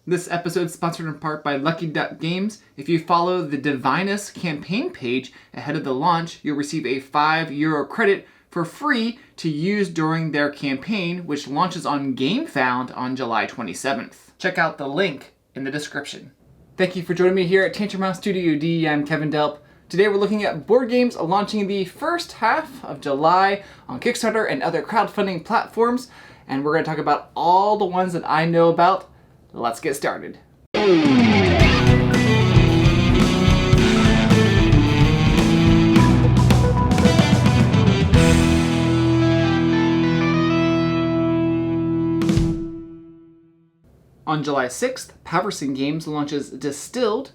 This episode is sponsored in part by Lucky Duck Games. If you follow the Divinus campaign page ahead of the launch, you'll receive a €5 credit for free to use during their campaign, which launches on GameFound on July 27th. Check out the link in the description. Thank you for joining me here at Tantrum Studio D. I'm Kevin Delp. Today we're looking at board games launching the first half of July on Kickstarter and other crowdfunding platforms, and we're going to talk about all the ones that I know about. Let's get started. On July 6th, Paverson Games launches Distilled.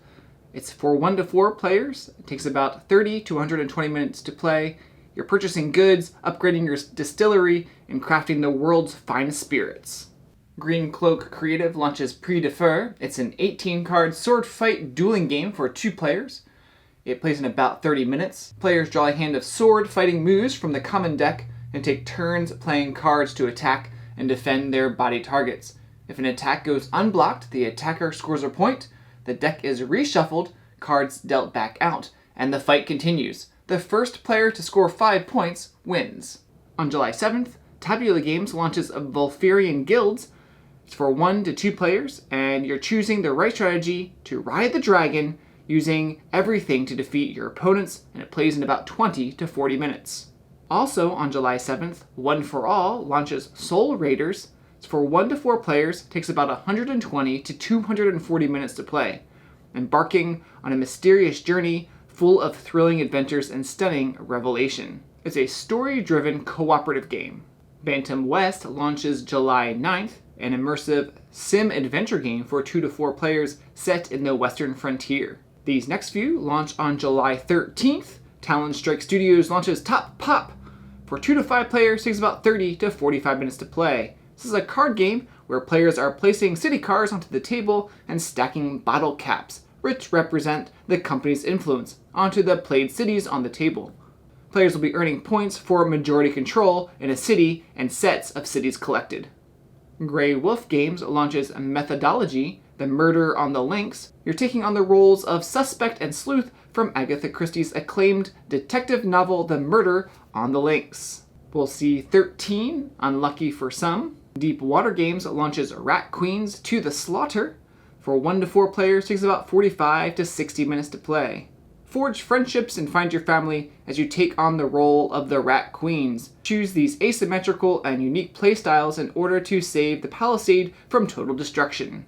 It's for 1 to 4 players. It takes about 30 to 120 minutes to play. You're purchasing goods, upgrading your distillery, and crafting the world's finest spirits. Green Cloak Creative launches Prise De Fer. It's an 18-card sword fight dueling game for 2 players. It plays in about 30 minutes. Players draw a hand of sword fighting moves from the common deck and take turns playing cards to attack and defend their body targets. If an attack goes unblocked, the attacker scores a point, the deck is reshuffled, cards dealt back out, and the fight continues. The first player to score 5 points wins. On July 7th, Tabula Games launches Volfyirion Guilds. It's for 1 to 2 players, and you're choosing the right strategy to ride the dragon using everything to defeat your opponents, and it plays in about 20 to 40 minutes. Also on July 7th, One for All launches Soul Raiders. It's for 1 to 4 players, takes about 120 to 240 minutes to play, embarking on a mysterious journey full of thrilling adventures and stunning revelation. It's a story-driven cooperative game. Bantam West launches July 9th, an immersive sim-adventure game for 2 to 4 players set in the Western frontier. These next few launch on July 13th. Talon Strike Studios launches Top Pop. For 2 to 5 players, takes about 30 to 45 minutes to play. This is a card game where players are placing city cards onto the table and stacking bottle caps, which represent the company's influence, onto the played cities on the table. Players will be earning points for majority control in a city and sets of cities collected. Grey Wolf Games launches Methodology, The Murder on the Links. You're taking on the roles of suspect and sleuth from Agatha Christie's acclaimed detective novel The Murder on the Links. We'll see 13, unlucky for some. Deep Water Games launches Rat Queens to the Slaughter. For 1 to 4 players, takes about 45 to 60 minutes to play. Forge friendships and find your family as you take on the role of the Rat Queens. Choose these asymmetrical and unique playstyles in order to save the Palisade from total destruction.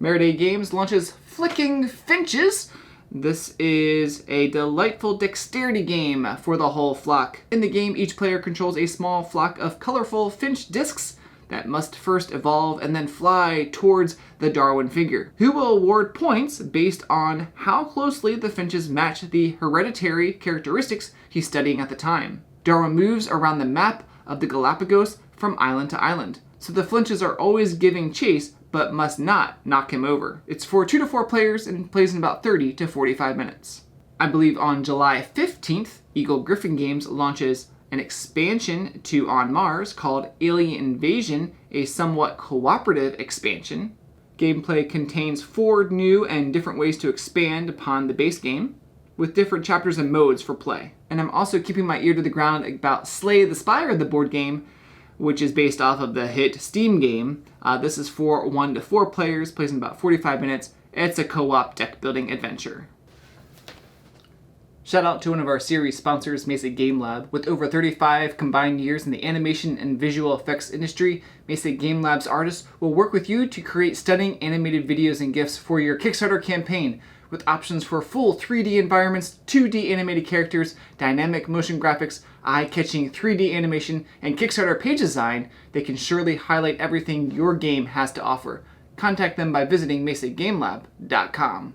Marinade Games launches Flicking Finches. This is a delightful dexterity game for the whole flock. In the game, each player controls a small flock of colorful finch discs that must first evolve and then fly towards the Darwin figure, who will award points based on how closely the finches match the hereditary characteristics he's studying at the time. Darwin moves around the map of the Galapagos from island to island, so the finches are always giving chase but must not knock him over. It's for 2 to 4 players and plays in about 30 to 45 minutes. I believe on July 15th, Eagle Griffin Games launches an expansion to On Mars called Alien Invasion, a somewhat cooperative expansion. Gameplay contains 4 new and different ways to expand upon the base game, with different chapters and modes for play. And I'm also keeping my ear to the ground about Slay the Spire, the board game, which is based off of the hit Steam game. This is for 1 to 4 players, plays in about 45 minutes. It's a co-op deck building adventure. Shout out to one of our series sponsors, Mesa Game Lab. With over 35 combined years in the animation and visual effects industry, Mesa Game Lab's artists will work with you to create stunning animated videos and GIFs for your Kickstarter campaign, with options for full 3D environments, 2D animated characters, dynamic motion graphics, eye-catching 3D animation, and Kickstarter page design. They can surely highlight everything your game has to offer. Contact them by visiting mesagamelab.com.